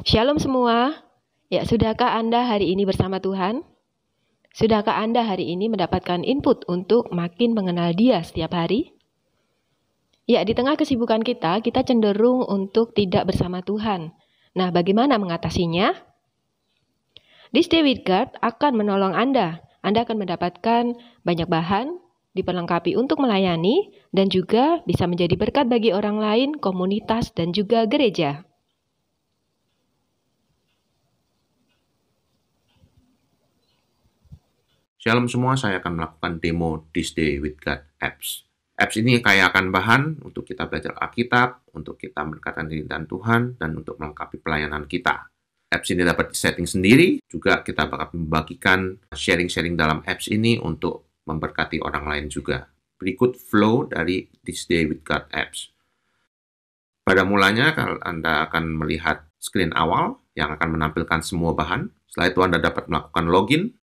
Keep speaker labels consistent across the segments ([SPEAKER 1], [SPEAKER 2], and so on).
[SPEAKER 1] Shalom semua. Ya, sudahkah Anda hari ini bersama Tuhan? Sudahkah Anda hari ini mendapatkan input untuk makin mengenal Dia setiap hari? Ya, di tengah kesibukan kita cenderung untuk tidak bersama Tuhan. Nah, bagaimana mengatasinya? This Day with God akan menolong Anda. Anda akan mendapatkan banyak bahan, diperlengkapi untuk melayani, dan juga bisa menjadi berkat bagi orang lain, komunitas, dan juga gereja.
[SPEAKER 2] Shalom semua, saya akan melakukan demo This Day with God apps. Apps ini kaya akan bahan untuk kita belajar Alkitab, untuk kita mendekatkan diri dengan Tuhan, dan untuk melengkapi pelayanan kita. Apps ini dapat disetting sendiri, juga kita bakal membagikan sharing-sharing dalam apps ini untuk memberkati orang lain juga. Berikut flow dari This Day with God apps. Pada mulanya, Anda akan melihat screen awal yang akan menampilkan semua bahan. Setelah itu Anda dapat melakukan login,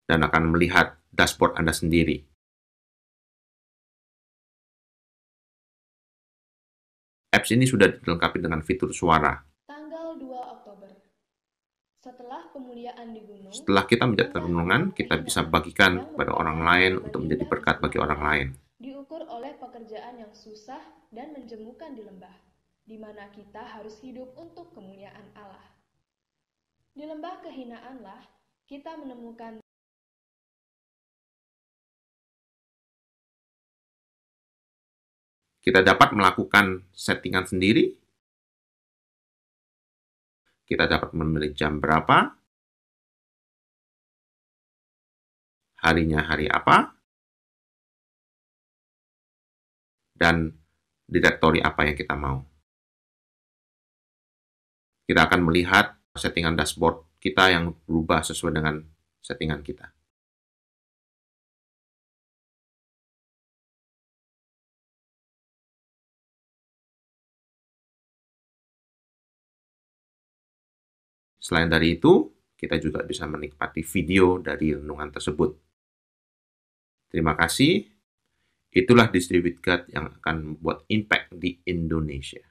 [SPEAKER 2] dan akan melihat dashboard Anda sendiri. Apps ini sudah dilengkapi dengan fitur suara.
[SPEAKER 3] Tanggal 2 Oktober. Setelah pemuliaan di gunung,
[SPEAKER 2] Setelah kita menjadi renungan, kita bisa bagikan kepada orang lain untuk menjadi berkat bagi orang lain.
[SPEAKER 3] Diukur oleh pekerjaan yang susah dan menjemukan di lembah, di mana kita harus hidup untuk kemuliaan Allah. Di lembah kehinaanlah kita menemukan
[SPEAKER 2] Kita dapat melakukan settingan sendiri. Kita dapat memilih jam berapa, harinya hari apa, dan direktori apa yang kita mau. Kita akan melihat settingan dashboard kita yang berubah sesuai dengan settingan kita. Selain dari itu, kita juga bisa menikmati video dari renungan tersebut. Terima kasih. Itulah This Day with God yang akan membuat impact di Indonesia.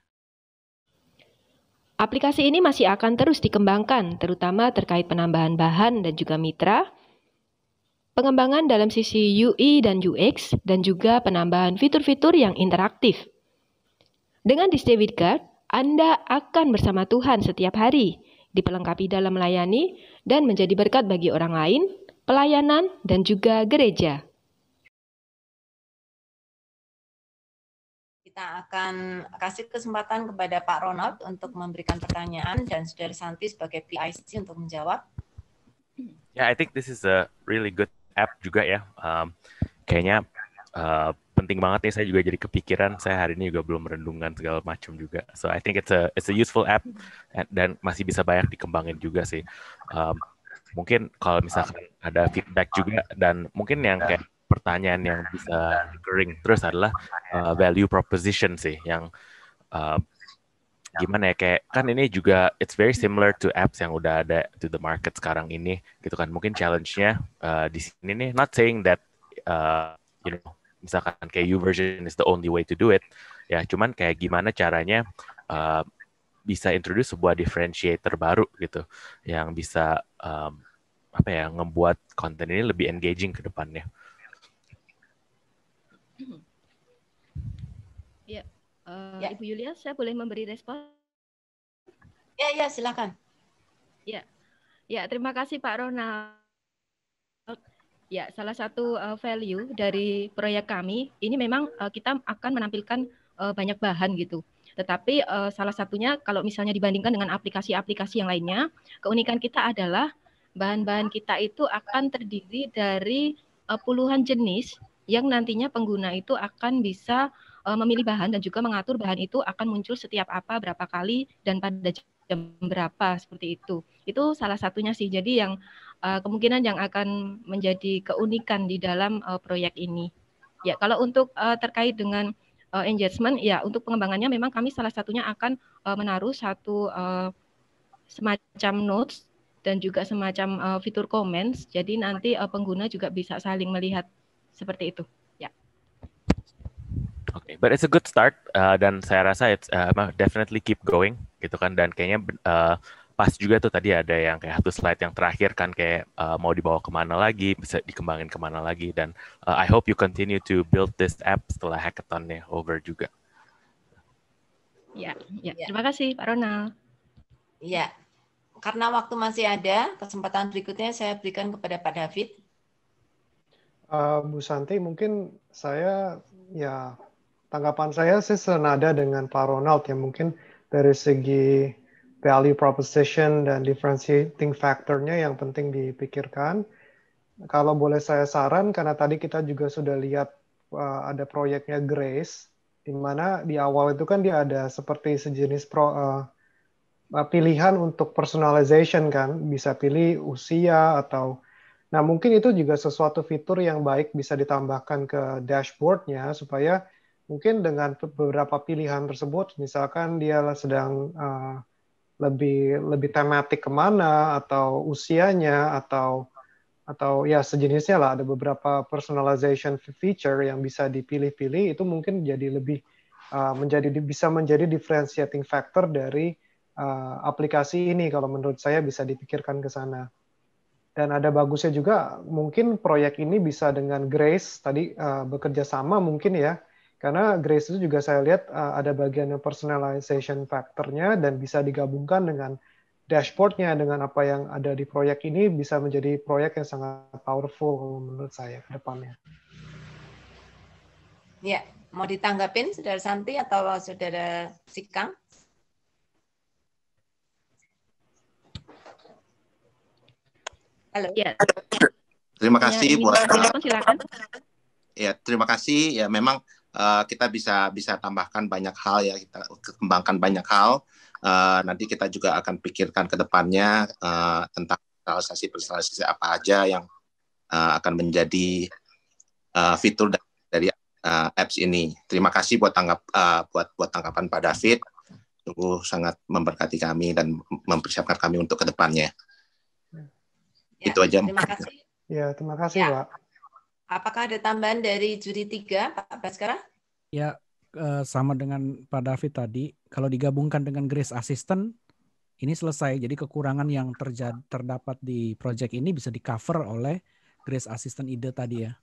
[SPEAKER 1] Aplikasi ini masih akan terus dikembangkan, terutama terkait penambahan bahan dan juga mitra, pengembangan dalam sisi UI dan UX, dan juga penambahan fitur-fitur yang interaktif. Dengan This Day with God, Anda akan bersama Tuhan setiap hari, diperlengkapi dalam melayani, dan menjadi berkat bagi orang lain, pelayanan, dan juga gereja.
[SPEAKER 4] Kita akan kasih kesempatan kepada Pak Ronald untuk memberikan pertanyaan dan Saudara Santi sebagai PIC untuk menjawab.
[SPEAKER 5] Yeah, I think this is a really good app juga ya. Kayaknya penting banget nih, saya juga jadi kepikiran. Saya hari ini juga belum merenungkan segala macam juga. So I think it's a useful app dan masih bisa banyak dikembangin juga sih. Mungkin kalau misalkan ada feedback juga dan mungkin yang kayak pertanyaan yang bisa recurring terus adalah value proposition sih, yang gimana ya, kayak kan ini juga it's very similar to apps yang udah ada to the market sekarang ini gitu kan. Mungkin challenge-nya di sini nih, not saying that misalkan kayak YouVersion is the only way to do it ya, cuman kayak gimana caranya bisa introduce sebuah differentiator baru gitu yang bisa ngebuat konten ini lebih engaging ke depannya.
[SPEAKER 1] Ya, Ibu Yulia, saya boleh memberi respon?
[SPEAKER 4] Ya, silakan.
[SPEAKER 1] Ya, terima kasih Pak Ronald. Ya, salah satu value dari proyek kami ini memang kita akan menampilkan banyak bahan gitu. Tetapi salah satunya kalau misalnya dibandingkan dengan aplikasi-aplikasi yang lainnya, keunikan kita adalah bahan-bahan kita itu akan terdiri dari puluhan jenis yang nantinya pengguna itu akan bisa memilih bahan dan juga mengatur bahan itu akan muncul setiap apa, berapa kali, dan pada jam berapa, seperti itu. Itu salah satunya sih. Jadi yang kemungkinan yang akan menjadi keunikan di dalam proyek ini. Ya, kalau untuk terkait dengan engagement, ya untuk pengembangannya memang kami salah satunya akan menaruh satu semacam notes dan juga semacam fitur comments. Jadi nanti pengguna juga bisa saling melihat seperti itu. Ya.
[SPEAKER 5] Okay, but it's a good start dan saya rasa it's definitely keep going gitu kan, dan kayaknya pas juga tuh tadi ada yang kayak satu slide yang terakhir kan kayak mau dibawa kemana lagi, bisa dikembangin kemana lagi, dan I hope you continue to build this app setelah hackathon-nya over juga.
[SPEAKER 1] Ya, terima kasih Pak Ronald.
[SPEAKER 4] Ya, karena waktu masih ada, kesempatan berikutnya saya berikan kepada Pak David.
[SPEAKER 6] Bu Santi, mungkin saya tanggapan saya sih senada dengan Pak Ronald ya, mungkin dari segi value proposition dan differentiating factor-nya yang penting dipikirkan. Kalau boleh saya saran, karena tadi kita juga sudah lihat ada proyeknya Grace, di mana di awal itu kan dia ada seperti sejenis pilihan untuk personalization kan, bisa pilih usia atau nah, mungkin itu juga sesuatu fitur yang baik bisa ditambahkan ke dashboard-nya supaya mungkin dengan beberapa pilihan tersebut, misalkan dia sedang lebih tematik kemana atau usianya atau ya sejenisnya lah, ada beberapa personalization feature yang bisa dipilih-pilih, itu mungkin jadi lebih bisa menjadi differentiating factor dari aplikasi ini. Kalau menurut saya bisa dipikirkan ke sana. Dan ada bagusnya juga, mungkin proyek ini bisa dengan Grace tadi bekerja sama mungkin ya, karena Grace itu juga saya lihat ada bagian yang personalization factor-nya dan bisa digabungkan dengan dashboard-nya, dengan apa yang ada di proyek ini bisa menjadi proyek yang sangat powerful menurut saya ke depannya.
[SPEAKER 4] Ya, mau ditanggapin Saudara Santi atau Saudara Sikang? Halo.
[SPEAKER 1] Ya.
[SPEAKER 2] Terima kasih buat
[SPEAKER 1] silakan.
[SPEAKER 2] Ya, terima kasih. Ya, memang kita bisa tambahkan banyak hal ya, kita kembangkan banyak hal. Nanti kita juga akan pikirkan ke depannya tentang personalisasi apa aja yang akan menjadi fitur dari apps ini. Terima kasih buat tanggapan Pak David. Sungguh sangat memberkati kami dan mempersiapkan kami untuk ke depannya.
[SPEAKER 4] Ya,
[SPEAKER 2] itu aja.
[SPEAKER 4] Terima kasih.
[SPEAKER 6] Ya, terima kasih, ya. Pak.
[SPEAKER 4] Apakah ada tambahan dari juri 3, Pak Baskara?
[SPEAKER 7] Ya, sama dengan Pak David tadi, kalau digabungkan dengan Grace Assistant, ini selesai. Jadi kekurangan yang terdapat di project ini bisa di-cover oleh Grace Assistant ide tadi ya.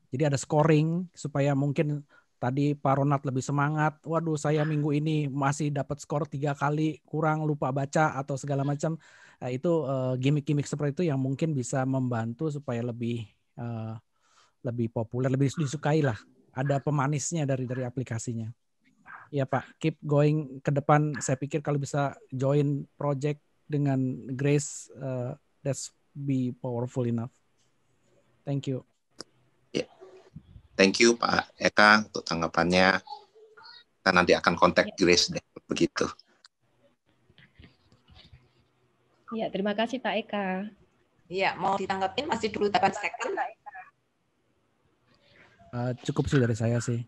[SPEAKER 7] Jadi ada scoring supaya mungkin tadi Pak Ronald lebih semangat. Waduh, saya minggu ini masih dapat skor 3 kali, kurang lupa baca atau segala macam. Itu gimmick-gimmick seperti itu yang mungkin bisa membantu supaya lebih populer, lebih disukai lah. Ada pemanisnya dari aplikasinya. Ya Pak, keep going ke depan. Saya pikir kalau bisa join project dengan Grace, that's be powerful enough. Thank you.
[SPEAKER 2] Thank you Pak Eka untuk tanggapannya. Kita nanti akan kontak Grace deh, begitu.
[SPEAKER 1] Ya, terima kasih Pak Eka.
[SPEAKER 4] Iya, mau ditanggapin masih 28 second.
[SPEAKER 7] Cukup sih dari saya sih.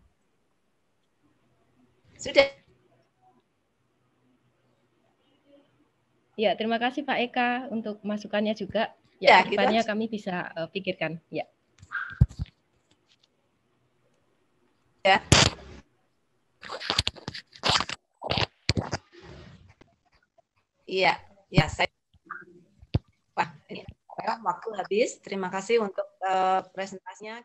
[SPEAKER 4] Sudah.
[SPEAKER 1] Ya, terima kasih Pak Eka untuk masukannya juga.
[SPEAKER 4] Ya,
[SPEAKER 1] depannya kami bisa pikirkan. Ya.
[SPEAKER 4] Ya. Iya, ya saya. Wah, ini waktu habis. Terima kasih untuk presentasinya.